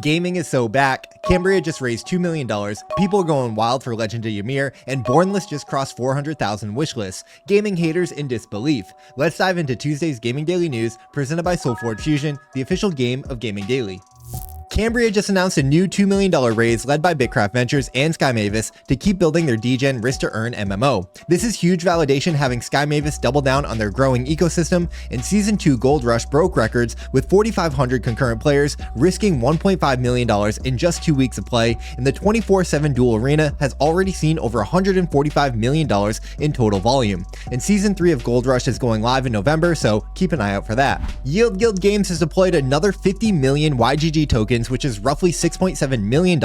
Gaming is so back. Cambria just raised $2 million, people are going wild for Legend of Ymir, and Bornless just crossed 400,000 wishlists. Gaming haters in disbelief. Let's dive into Tuesday's Gaming Daily News, presented by Solforge Fusion, the official game of Gaming Daily. Cambria just announced a new $2 million raise led by Bitcraft Ventures and Sky Mavis to keep building their DGen Risk to Earn MMO. This is huge validation, having Sky Mavis double down on their growing ecosystem, and Season 2 Gold Rush broke records with 4,500 concurrent players, risking $1.5 million in just 2 weeks of play, and the 24/7 duel arena has already seen over $145 million in total volume. And Season 3 of Gold Rush is going live in November, so keep an eye out for that. Yield Guild Games has deployed another 50 million YGG tokens, which is roughly $6.7 million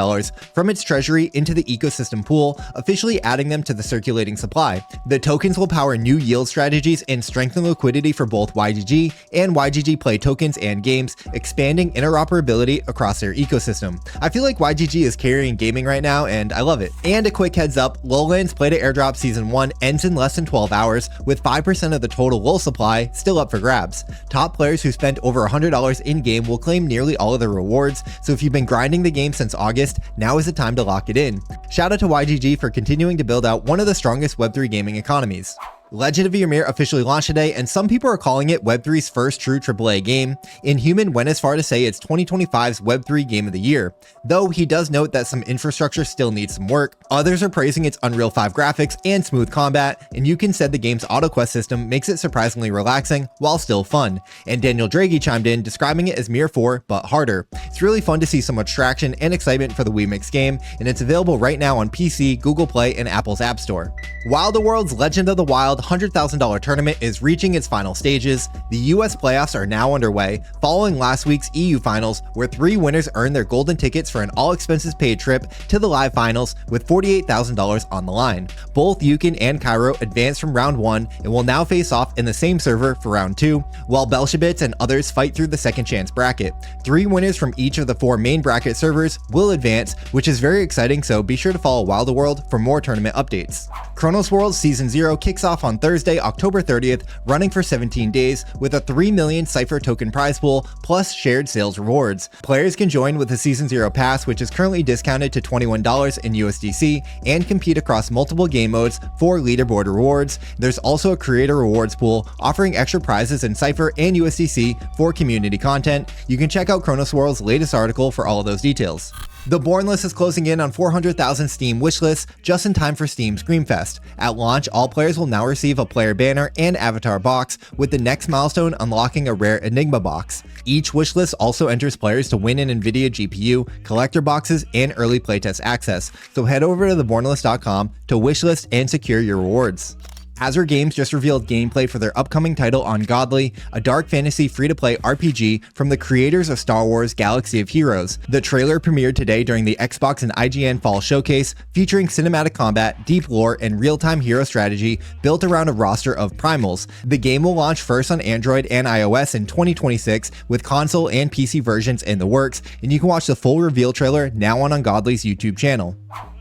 from its treasury into the ecosystem pool, officially adding them to the circulating supply. The tokens will power new yield strategies and strengthen liquidity for both YGG and YGG Play tokens and games, expanding interoperability across their ecosystem. I feel like YGG is carrying gaming right now, and I love it. And a quick heads up, Lowlands Play to Airdrop Season 1 ends in less than 12 hours, with 5% of the total LOL supply still up for grabs. Top players who spent over $100 in-game will claim nearly all of the rewards, so if you've been grinding the game since August, now is the time to lock it in. Shout out to YGG for continuing to build out one of the strongest Web3 gaming economies. Legend of Ymir officially launched today, and some people are calling it Web3's first true AAA game. Inhuman went as far to say it's 2025's Web3 Game of the Year, though he does note that some infrastructure still needs some work. Others are praising its Unreal 5 graphics and smooth combat, and Yukin said the game's AutoQuest system makes it surprisingly relaxing while still fun. And Daniel Draghi chimed in, describing it as Mir 4 but harder. It's really fun to see so much traction and excitement for the WeMix game, and it's available right now on PC, Google Play, and Apple's App Store. While the world's Legend of the Wild $100,000 tournament is reaching its final stages, the US playoffs are now underway, following last week's EU finals, where 3 winners earned their golden tickets for an all-expenses-paid trip to the live finals with $48,000 on the line. Both Yukin and Cairo advanced from round 1 and will now face off in the same server for round 2, while Belshevitz and others fight through the second chance bracket. 3 winners from each of the 4 main bracket servers will advance, which is very exciting, so be sure to follow Wild World for more tournament updates. Chronos World Season 0 kicks off on Thursday, October 30th, running for 17 days with a 3 million Cypher token prize pool plus shared sales rewards. Players can join with a Season 0 pass, which is currently discounted to $21 in USDC, and compete across multiple game modes for leaderboard rewards. There's also a creator rewards pool offering extra prizes in Cypher and USDC for community content. You can check out Chronos World's latest article for all of those details. The Bornless is closing in on 400,000 Steam wishlists just in time for Steam Screamfest. At launch, all players will now receive a player banner and avatar box, with the next milestone unlocking a rare Enigma box. Each wishlist also enters players to win an NVIDIA GPU, collector boxes, and early playtest access, so head over to thebornless.com to wishlist and secure your rewards. Azra Games just revealed gameplay for their upcoming title UnGodly, a dark fantasy free-to-play RPG from the creators of Star Wars Galaxy of Heroes. The trailer premiered today during the Xbox and IGN Fall Showcase, featuring cinematic combat, deep lore, and real-time hero strategy built around a roster of primals. The game will launch first on Android and iOS in 2026, with console and PC versions in the works, and you can watch the full reveal trailer now on UnGodly's YouTube channel.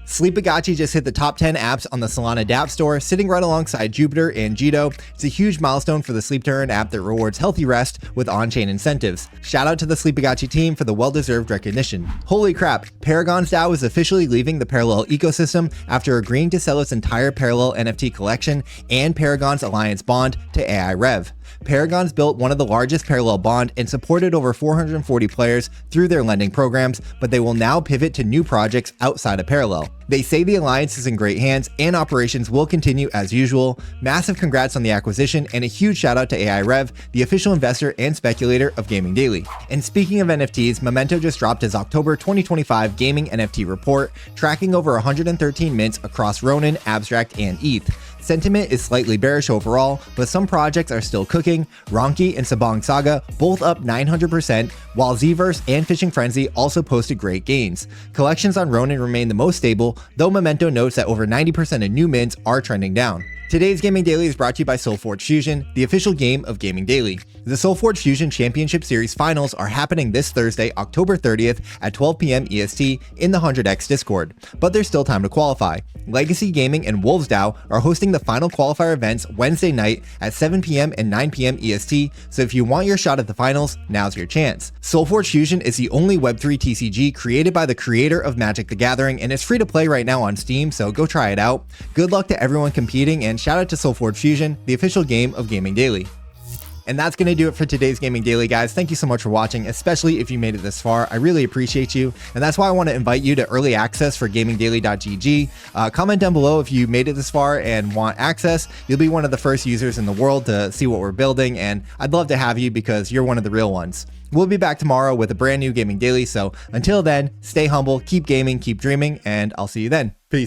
Sleepagachi just hit the top 10 apps on the Solana App Store, sitting right alongside Jupiter and Jito. It's a huge milestone for the Sleep to Earn app that rewards healthy rest with on-chain incentives. Shout out to the Sleepagachi team for the well-deserved recognition. Holy crap, ParagonsDAO is officially leaving the Parallel ecosystem after agreeing to sell its entire Parallel NFT collection and Paragon's Alliance bond to AiRev. Paragons built one of the largest Parallel bond and supported over 440 players through their lending programs, but they will now pivot to new projects outside of Parallel. They say the alliance is in great hands and operations will continue as usual. Massive congrats on the acquisition, and a huge shout out to AiRev, the official investor and speculator of Gaming Daily. And speaking of NFTs, Memento just dropped his October 2025 gaming NFT report, tracking over 113 mints across Ronin, Abstract, and ETH. Sentiment is slightly bearish overall, but some projects are still cooking. Ronki and Sabong Saga both up 900%, while Zverse and Fishing Frenzy also posted great gains. Collections on Ronin remain the most stable, though Memento notes that over 90% of new mints are trending down. Today's Gaming Daily is brought to you by Solforge Fusion, the official game of Gaming Daily. The Solforge Fusion Championship Series Finals are happening this Thursday, October 30th at 12 p.m. EST in the 100x Discord, but there's still time to qualify. Legacy Gaming and WolvesDAO are hosting the final qualifier events Wednesday night at 7 p.m. and 9 p.m. EST, so if you want your shot at the finals, now's your chance. Solforge Fusion is the only Web3 TCG created by the creator of Magic the Gathering, and it's free to play right now on Steam, so go try it out. Good luck to everyone competing, and shout out to Solforge Fusion, the official game of Gaming Daily. And that's going to do it for today's Gaming Daily, guys. Thank you so much for watching, especially if you made it this far. I really appreciate you. And that's why I want to invite you to early access for gamingdaily.gg. Comment down below if you made it this far and want access. You'll be one of the first users in the world to see what we're building. And I'd love to have you because you're one of the real ones. We'll be back tomorrow with a brand new Gaming Daily. So until then, stay humble, keep gaming, keep dreaming, and I'll see you then. Peace.